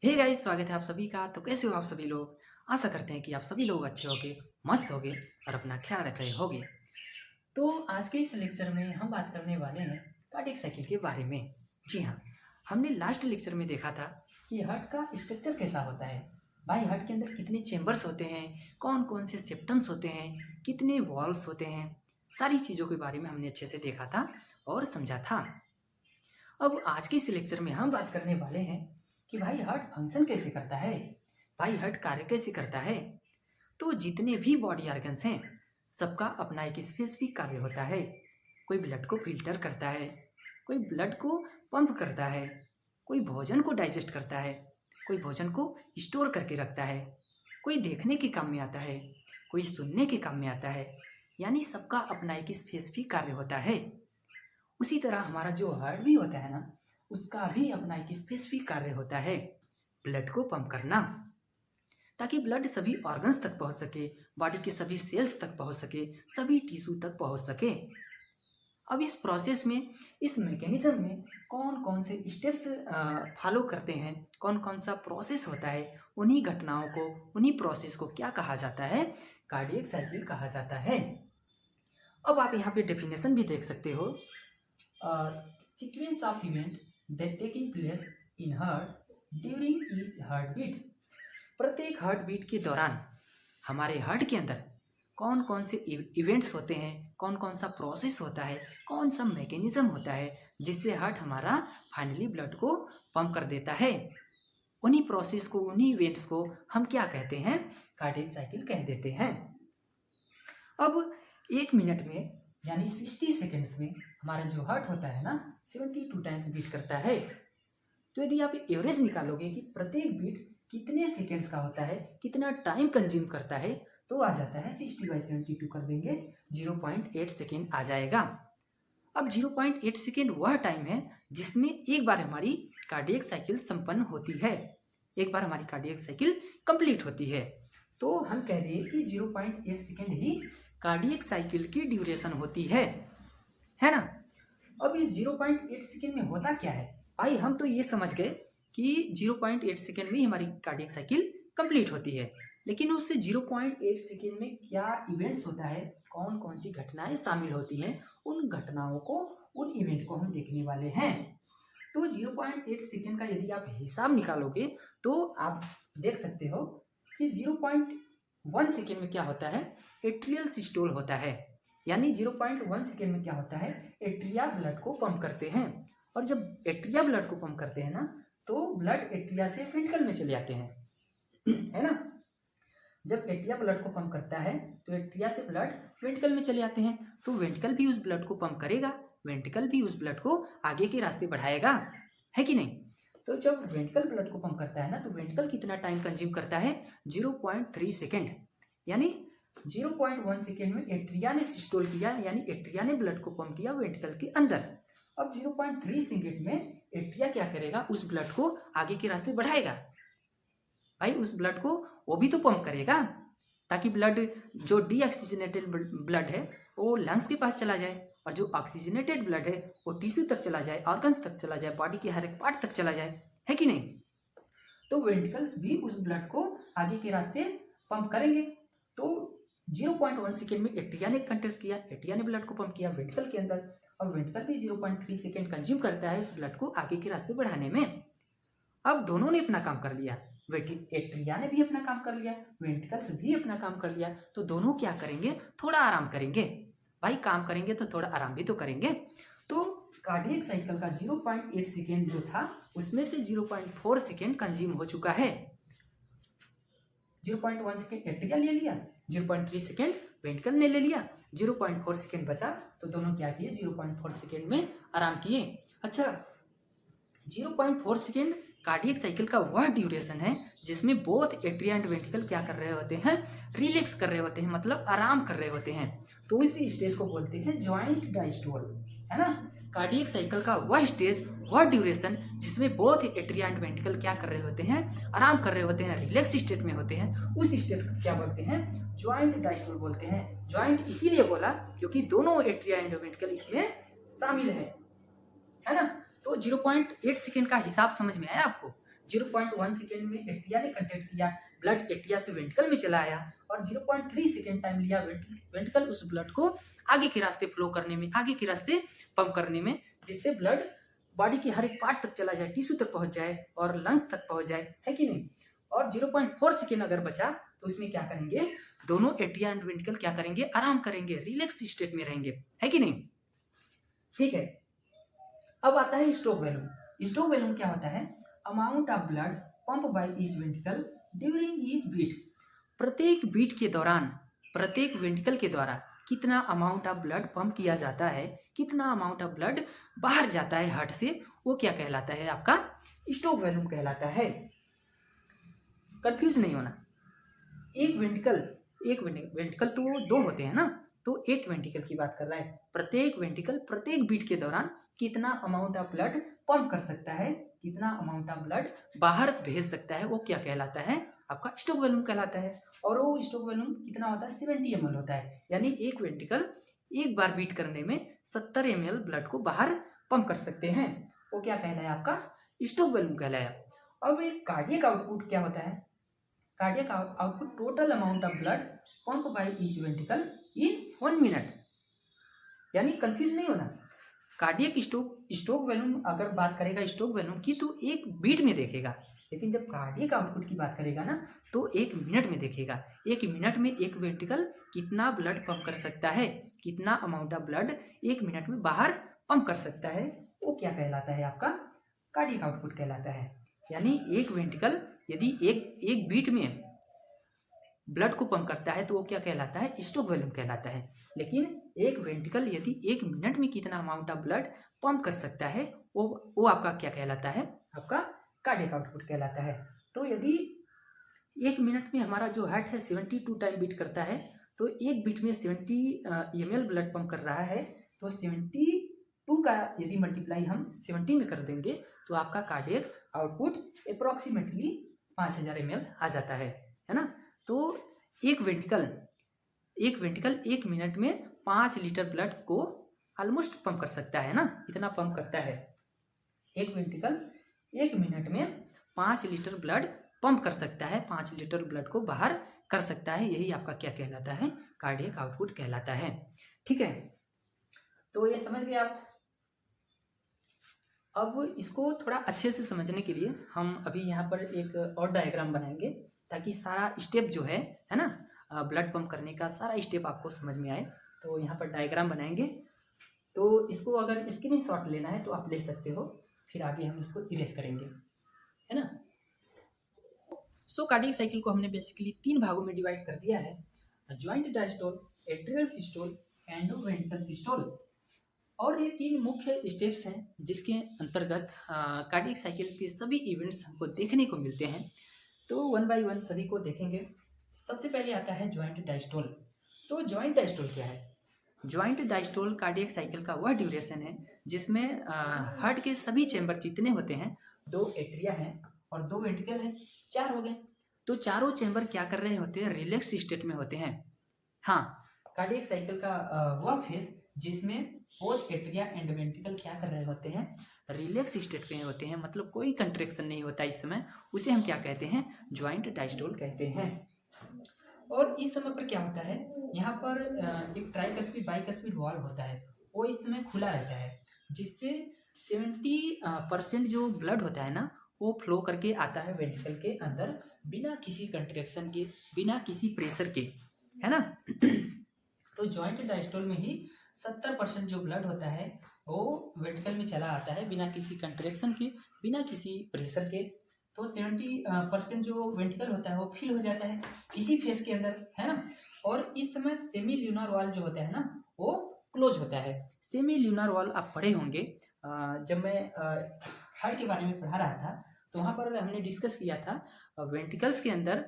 Hey guys, स्वागत है आप सभी का। तो कैसे हो आप सभी लोग। आशा करते हैं कि आप सभी लोग अच्छे होगे, मस्त होगे और अपना ख्याल रख रहे होगे। तो आज के इस लेक्चर में हम बात करने वाले हैं कार्डियक साइकिल के बारे में। जी हाँ, हमने लास्ट लेक्चर में देखा था कि हार्ट का स्ट्रक्चर कैसा होता है। भाई हार्ट के अंदर कितने चेंबर्स होते हैं, कौन कौन से सेप्टम्स होते हैं, कितने वॉल्व्स होते हैं, सारी चीज़ों के बारे में हमने अच्छे से देखा था और समझा था। अब आज के इस लेक्चर में हम बात करने वाले हैं कि भाई हार्ट फंक्शन कैसे करता है, भाई हार्ट कार्य कैसे करता है। तो जितने भी बॉडी ऑर्गन्स हैं सबका अपना एक स्पेसिफिक कार्य होता है। कोई ब्लड को फिल्टर करता है, कोई ब्लड को पंप करता है, कोई भोजन को डाइजेस्ट करता है, कोई भोजन को स्टोर करके रखता है, कोई देखने के काम में आता है, कोई सुनने के काम में आता है। यानी सबका अपना एक स्पेसिफिक कार्य होता है। उसी तरह हमारा जो हार्ट भी होता है ना, उसका भी अपना एक स्पेसिफिक कार्य होता है, ब्लड को पंप करना, ताकि ब्लड सभी ऑर्गन्स तक पहुंच सके, बॉडी के सभी सेल्स तक पहुंच सके, सभी टिश्यू तक पहुंच सके। अब इस प्रोसेस में, इस मैकेनिज्म में कौन कौन से स्टेप्स फॉलो करते हैं, कौन कौन सा प्रोसेस होता है, उन्हीं घटनाओं को, उन्हीं प्रोसेस को क्या कहा जाता है, कार्डियक साइकिल कहा जाता है। अब आप यहाँ पे डेफिनेशन भी देख सकते हो, sequence of event that taking place in heart during each heart beat. प्रत्येक हार्ट बीट के दौरान हमारे हार्ट के अंदर कौन कौन से इवेंट्स होते हैं, कौन कौन सा प्रोसेस होता है, कौन सा मैकेनिज्म होता है जिससे हार्ट हमारा फाइनली ब्लड को पंप कर देता है। उन्हीं प्रोसेस को, उन्हीं इवेंट्स को हम क्या कहते हैं, कार्डियक साइकिल कह देते हैं। अब 1 मिनट में यानी 60 सेकेंड्स में हमारा जो हार्ट होता है ना 72 टाइम्स बीट करता है। तो यदि आप एवरेज निकालोगे कि प्रत्येक बीट कितने सेकेंड्स का होता है, कितना टाइम कंज्यूम करता है, तो आ जाता है 60/72 कर देंगे 0.8 सेकेंड आ जाएगा। अब 0.8 सेकेंड वह टाइम है जिसमें एक बार हमारी कार्डियक साइकिल संपन्न होती है, एक बार हमारी कार्डियक साइकिल कंप्लीट होती है। तो हम कह रहे हैं कि 0.8 सेकेंड ही कार्डियक साइकिल की ड्यूरेशन होती है ना। अब इस 0.8 सेकेंड में होता क्या है भाई, हम तो ये समझ गए कि 0.8 सेकेंड में ही हमारी कार्डियक साइकिल कंप्लीट होती है, लेकिन उससे 0.8 सेकेंड में क्या इवेंट्स होता है, कौन कौन सी घटनाएं शामिल होती हैं, उन घटनाओं को, उन इवेंट को हम देखने वाले हैं। तो 0.8 सेकेंड का यदि आप हिसाब निकालोगे तो आप देख सकते हो कि 0.1 सेकेंड में क्या होता है, एट्रियल सिस्टोल होता है। यानी 0.1 सेकेंड में क्या होता है, एट्रिया ब्लड को पंप करते हैं। और जब एट्रिया ब्लड को पंप करते हैं ना, तो ब्लड एट्रिया से वेंट्रिकल में चले जाते हैं, है ना। जब एट्रिया ब्लड को पंप करता है तो एट्रिया से ब्लड वेंट्रिकल में चले जाते हैं, तो वेंट्रिकल भी उस ब्लड को पंप करेगा, वेंट्रिकल भी उस ब्लड को आगे के रास्ते बढ़ाएगा, है कि नहीं। तो जब वेंट्रिकल ब्लड को पंप करता है ना, तो वेंट्रिकल कितना टाइम कंज्यूम करता है, 0.3 सेकेंड। यानी 0.1 सेकेंड में एट्रिया ने सिस्टोल किया, यानी एट्रिया ने ब्लड को पंप किया वेंट्रिकल के अंदर। अब 0.3 सेकेंड में एट्रिया क्या करेगा, उस ब्लड को आगे के रास्ते बढ़ाएगा। भाई उस ब्लड को वो भी तो पंप करेगा, ताकि ब्लड, जो डीऑक्सीजनेटेड ब्लड है वो लंग्स के पास चला जाए, और जो ऑक्सीजनेटेड ब्लड है वो टिश्यू तक चला जाए, ऑर्गन्स तक चला जाए, बॉडी के हर एक पार्ट तक चला जाए, है कि नहीं। तो वेंट्रिकल्स भी उस ब्लड को आगे के रास्ते पंप करेंगे। तो 0.1 सेकेंड में एट्रिया ने कंट्रैक्ट किया, एट्रिया ने ब्लड को पंप किया वेंट्रिकल के अंदर, और वेंट्रिकल भी 0.3 सेकेंड कंज्यूम करता है इस ब्लड को आगे के रास्ते बढ़ाने में। अब दोनों ने अपना काम कर लिया, एट्रिया ने भी अपना काम कर लिया, वेंट्रिकल्स भी अपना काम कर लिया, तो दोनों क्या करेंगे, थोड़ा आराम करेंगे। भाई काम करेंगे तो थोड़ा आराम भी तो करेंगे। तो कार्डियक साइकिल का 0.8 सेकेंड जो था, उसमें से 0.4 सेकेंड कंज्यूम हो चुका है। 0.1 सेकेंड एट्रिया ले लिया, 0.3 सेकेंड वेंट्रिकल ने ले लिया, 0.4 सेकेंड बचा, तो दोनों क्या किए, 0.4 सेकेंड में आराम किए। अच्छा, 0.4 सेकेंड कार्डियक साइकिल का वह ड्यूरेशन है जिसमें बोथ एट्रिया एंड वेंट्रिकल क्या कर रहे होते हैं, रिलैक्स कर रहे होते हैं, मतलब आराम कर रहे होते हैं। तो इस स्टेज को बोलते हैं ज्वाइंट डायस्टोल, है ना। कार्डियक साइकिल का वह स्टेज, वह ड्यूरेशन जिसमें बोथ एट्रिया एंड वेंट्रिकल क्या कर रहे होते हैं, आराम कर रहे होते हैं, रिलैक्स स्टेट में होते हैं, उस स्टेट को क्या बोलते हैं, ज्वाइंट डायस्टोल बोलते हैं। ज्वाइंट इसीलिए बोला क्योंकि दोनों एट्रिया एंड वेंट्रिकल इसमें शामिल है ना। तो 0.8 सेकेंड का हिसाब समझ में आया आपको। 0.1 सेकेंड में एट्रिया ने कंट्रैक्ट किया, ब्लड एट्रिया से वेंट्रिकल में चला आया और 0.3 सेकेंड टाइम लिया वेंट्रिकल उस ब्लड को आगे के रास्ते फ्लो करने में, आगे के रास्ते पंप करने में, जिससे ब्लड बॉडी के हर एक पार्ट तक चला जाए, टिश्यू तक पहुंच जाए और लंग्स तक पहुंच जाए, है कि नहीं। और 0.4 सेकेंड अगर बचा तो उसमें क्या करेंगे, दोनों एट्रिया एंड वेंट्रिकल क्या करेंगे, आराम करेंगे, रिलैक्स स्टेट में रहेंगे, है कि नहीं। ठीक है, अब आता है स्ट्रोक वॉल्यूम। स्ट्रोक वॉल्यूम क्या होता है, amount of blood pump by each ventricle during each beat. प्रत्येक बीट के दौरान प्रत्येक वेंट्रिकल के द्वारा कितना अमाउंट ऑफ ब्लड पंप किया जाता है, कितना अमाउंट ऑफ ब्लड बाहर जाता है हार्ट से, वो क्या कहलाता है, आपका स्ट्रोक वॉल्यूम कहलाता है। कंफ्यूज नहीं होना। एक वेंट्रिकल तो दो होते हैं ना, तो एक वेंट्रिकल की बात कर रहा है। प्रत्येक वेंट्रिकल प्रत्येक बीट के दौरान कितना अमाउंट ऑफ ब्लड पंप कर सकता है, कितना अमाउंट ऑफ ब्लड बाहर भेज सकता है, वो क्या कहलाता है, आपका स्ट्रोक वॉल्यूम कहलाता है। और वो स्ट्रोक वॉल्यूम कितना होता है, 70 ml होता है। यानी एक वेंट्रिकल एक बार बीट करने में 70 ml ब्लड को बाहर पंप कर सकते हैं, वो क्या कहलाया, आपका स्ट्रोक वॉल्यूम कहलाया। अब एक कार्डियक आउटपुट क्या होता है, cardiac output total amount of blood pump by each ventricle in 1 minute. यानी कंफ्यूज नहीं होना, कार्डियक स्ट्रोक वॉल्यूम अगर बात करेगा स्ट्रोक वॉल्यूम की तो एक बीट में देखेगा, लेकिन जब कार्डियक आउटपुट की बात करेगा ना तो 1 मिनट में देखेगा। 1 मिनट में एक वेंट्रिकल कितना ब्लड पंप कर सकता है, कितना अमाउंट ऑफ ब्लड 1 मिनट में बाहर पंप कर सकता है, वो क्या कहलाता है, आपका कार्डियक आउटपुट कहलाता है। यानी एक वेंट्रिकल यदि एक बीट में ब्लड को पंप करता है तो वो क्या कहलाता है, स्ट्रोक वॉल्यूम कहलाता है। लेकिन एक वेंट्रिकल यदि 1 मिनट में कितना अमाउंट ऑफ ब्लड पंप कर सकता है, वो आपका क्या कहलाता है, आपका कार्डियक आउटपुट कहलाता है। तो यदि 1 मिनट में हमारा जो हार्ट है 72 टाइम बीट करता है, तो एक बीट में 70 ml ब्लड पंप कर रहा है, तो 72 का यदि मल्टीप्लाई हम 70 में कर देंगे तो आपका कार्डियक आउटपुट अप्रॉक्सीमेटली 5000 ml आ जाता है ना। तो एक वेंट्रिकल 1 मिनट में 5 लीटर ब्लड को ऑलमोस्ट पंप कर सकता है ना, इतना पंप करता है। एक वेंट्रिकल 1 मिनट में 5 लीटर ब्लड पंप कर सकता है, 5 लीटर ब्लड को बाहर कर सकता है, यही आपका क्या कहलाता है, कार्डियक आउटपुट कहलाता है। ठीक है, तो ये समझ गए आप। अब इसको थोड़ा अच्छे से समझने के लिए हम अभी यहाँ पर एक और डायग्राम बनाएंगे, ताकि सारा स्टेप जो है ना, ब्लड पंप करने का सारा स्टेप आपको समझ में आए। तो यहाँ पर डायग्राम बनाएंगे, तो इसको अगर स्क्रीनशॉट लेना है तो आप ले सकते हो, फिर आगे हम इसको इरेज करेंगे, है ना। सो कार्डियक साइकिल को हमने बेसिकली 3 भागों में डिवाइड कर दिया है, joint diastole, atrial systole and ventricle systole. और ये 3 मुख्य स्टेप्स हैं जिसके अंतर्गत कार्डियक साइकिल के सभी इवेंट्स हमको देखने को मिलते हैं। तो 1 बाय 1 सभी को देखेंगे। सबसे पहले आता है ज्वाइंट डायस्टोल। तो ज्वाइंट डायस्टोल क्या है, ज्वाइंट डायस्टोल कार्डियक साइकिल का वह ड्यूरेशन है जिसमें हार्ट के सभी चैम्बर जितने होते हैं, 2 एट्रिया हैं और 2 वेंट्रिकल हैं, 4 हो गए। तो चारों चैम्बर क्या कर रहे होते हैं, रिलैक्स स्टेट में होते हैं। हाँ, कार्डियक साइकिल का वह फेज जिसमें बोथ एट्रिया एंड वेंट्रिकल क्या कर रहे होते हैं, रिलैक्स स्टेट में होते हैं, मतलब कोई कंट्रैक्शन नहीं होता इस समय, उसे हम क्या कहते हैं, ज्वाइंट डायस्टोल कहते हैं। और इस समय पर क्या होता है, यहाँ पर एक ट्राइकस्पिड बाइकस्पिड वाल्व होता है, वो इस समय खुला रहता है, जिससे 70% जो ब्लड होता है ना, वो फ्लो करके आता है वेंट्रिकल के अंदर बिना किसी कंट्रैक्शन के, बिना किसी प्रेशर के, है ना। तो ज्वाइंट डायस्टोल में ही 70% जो ब्लड होता है वो वेंट्रिकल में चला आता है बिना किसी कंट्रैक्शन के, बिना किसी प्रेशर के। तो 70% जो वेंट्रिकल होता है वो फिल हो जाता है इसी फेस के अंदर, है ना। और इस समय सेमी ल्यूनर वॉल जो होता है ना, वो क्लोज होता है। सेमी ल्यूनर वॉल आप पढ़े होंगे, जब मैं हार्ट के बारे में पढ़ा रहा था तो वहाँ पर हमने डिस्कस किया था, वेंट्रिकल्स के अंदर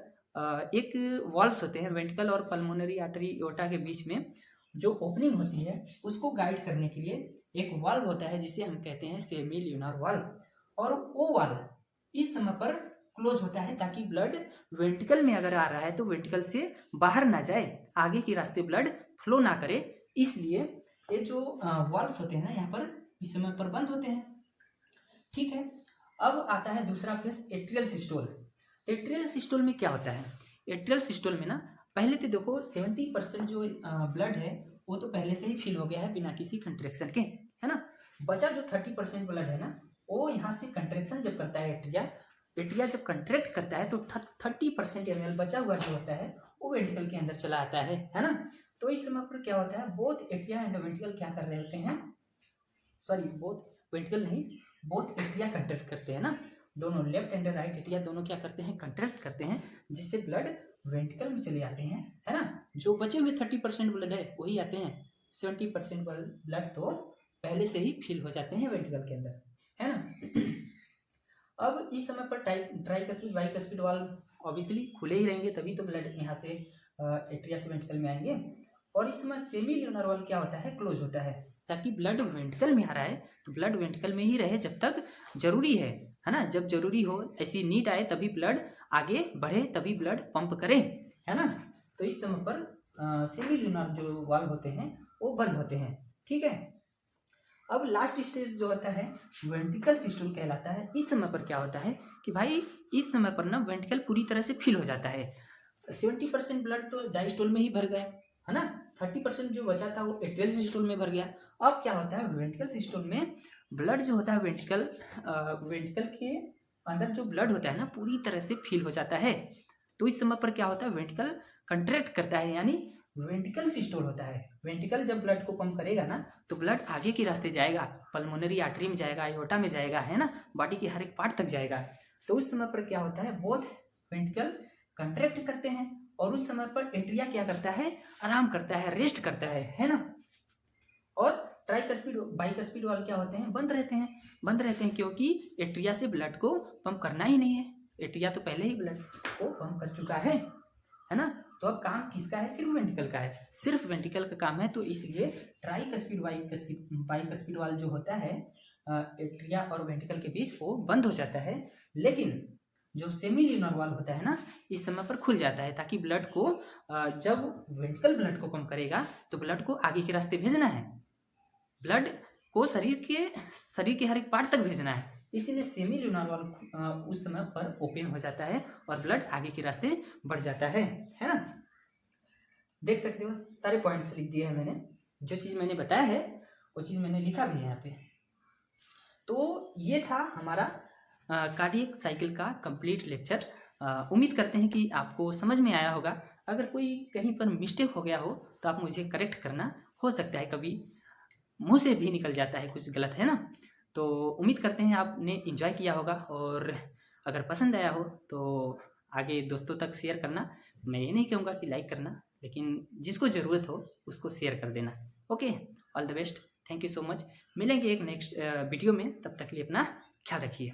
एक वॉल्व्स होते हैं, वेंट्रिकल और पल्मोनरी आर्टरी एओर्टा के बीच में जो ओपनिंग होती है उसको गाइड करने के लिए एक वाल्व होता है जिसे हम कहते हैं सेमी ल्यूनर वाल्व। और वो वाल्व इस समय पर क्लोज होता है ताकि ब्लड वेंट्रिकल में अगर आ रहा है तो वेंट्रिकल से बाहर ना जाए, आगे के रास्ते ब्लड फ्लो ना करे, इसलिए ये जो वाल्व्स होते हैं ना यहाँ पर इस समय पर बंद होते हैं। ठीक है, अब आता है दूसरा face, atrial systole. Atrial systole में क्या होता है? एट्रियल सिस्टोल में ना पहले तो देखो 70% जो ब्लड है वो तो पहले से ही फिल हो गया है बिना किसी कंट्रेक्शन के, है ना। बचा जो 30% ब्लड है ना, वो यहाँ से कंट्रेक्शन जब करता है एट्रिया जब कंट्रैक्ट करता है तो 30% ml बचा हुआ जो होता है वो वेंट्रिकल के अंदर चला आता है ना। तो इस समय पर क्या होता है, बोथ एट्रिया एंड वेंट्रिकल क्या कर रहे होते हैं, सॉरी बोथ वेंट्रिकल नहीं, बोथ एट्रिया कंट्रैक्ट करते हैं ना, दोनों लेफ्ट एंड राइट एट्रिया दोनों क्या करते हैं, कंट्रैक्ट करते हैं, जिससे ब्लड वेंट्रिकल में चले आते हैं, है ना। जो बचे हुए 30% ब्लड है वही आते हैं, 70% ब्लड तो पहले से ही फिल हो जाते हैं वेंट्रिकल के अंदर, है ना। अब इस समय पर ट्राइकस्पिड बाइकस्पिड वाल्व ऑब्वियसली खुले ही रहेंगे, तभी तो ब्लड यहाँ से एट्रिया से वेंट्रिकल में आएंगे। और इस समय सेमी ल्यूनर वाल्व क्या होता है, क्लोज होता है, ताकि ब्लड वेंट्रिकल में आ रहा है तो ब्लड वेंट्रिकल में ही रहे जब तक जरूरी है ना। जब जरूरी हो, ऐसी नीड आए तभी ब्लड आगे बढ़े, तभी ब्लड पंप करे, है ना। तो इस समय पर सेमी ल्यूनर जो वाल्व होते हैं वो बंद होते हैं, ठीक है। अब लास्ट स्टेज जो होता है वेंट्रिकल सिस्टोल कहलाता है। इस समय पर क्या होता है कि भाई इस समय पर ना वेंट्रिकल पूरी तरह से फिल हो जाता है, 70% ब्लड तो डायस्टोल में ही भर गया, है ना, 30% जो बचा था वो एट्रियल सिस्टोल में भर गया। अब क्या होता है, वेंट्रिकल सिस्टोल में ब्लड जो होता है वेंट्रिकल के अंदर जो ब्लड होता है ना पूरी तरह से फिल हो जाता है। तो इस समय पर क्या होता है, वेंट्रिकल कंट्रैक्ट करता है, यानी वेंट्रिकल सिस्टोल होता है। वेंट्रिकल जब ब्लड को पंप करेगा ना तो ब्लड आगे के रास्ते जाएगा, पल्मोनरी आर्टरी में जाएगा, एओर्टा में जाएगा, है ना, बॉडी के हर एक पार्ट तक जाएगा। तो उस समय पर क्या होता है, बोथ वेंट्रिकल कंट्रैक्ट करते हैं और उस समय पर एट्रिया क्या करता है, आराम करता है, रेस्ट करता है ना। और ट्राइकस्पिड बाइकस्पिड वाल्व क्या होते हैं, बंद रहते हैं क्योंकि एट्रिया से ब्लड को पंप करना ही नहीं है, एट्रिया तो पहले ही ब्लड को पंप कर चुका है ना। तो अब काम किसका है, सिर्फ वेंट्रिकल का है, सिर्फ वेंट्रिकल का काम है। तो इसलिए ट्राइकस्पिड बाइकस्पिड वाल्व जो होता है एट्रिया और वेंट्रिकल के बीच वो बंद हो जाता है। लेकिन जो सेमी ल्यूनर वाल्व होता है ना इस समय पर खुल जाता है, ताकि ब्लड को जब वेंट्रिकल ब्लड को पंप करेगा तो ब्लड को आगे के रास्ते भेजना है, ब्लड को शरीर के हर एक पार्ट तक भेजना है। इसीलिए सेमी ल्यूनर वाल्व उस समय पर ओपन हो जाता है और ब्लड आगे के रास्ते बढ़ जाता है ना। देख सकते हो सारे पॉइंट्स लिख दिए हैं मैंने, जो चीज़ मैंने बताया है वो चीज़ मैंने लिखा भी है यहाँ पे। तो ये था हमारा कार्डियक साइकिल का कंप्लीट लेक्चर। उम्मीद करते हैं कि आपको समझ में आया होगा। अगर कोई कहीं पर मिस्टेक हो गया हो तो आप मुझे करेक्ट करना, हो सकता है कभी मुंह से भी निकल जाता है कुछ गलत, है ना। तो उम्मीद करते हैं आपने एंजॉय किया होगा, और अगर पसंद आया हो तो आगे दोस्तों तक शेयर करना। मैं ये नहीं कहूँगा कि लाइक करना, लेकिन जिसको ज़रूरत हो उसको शेयर कर देना। Okay, all the best, thank you so much. मिलेंगे एक नेक्स्ट वीडियो में, तब तक के लिए अपना ख्याल रखिए।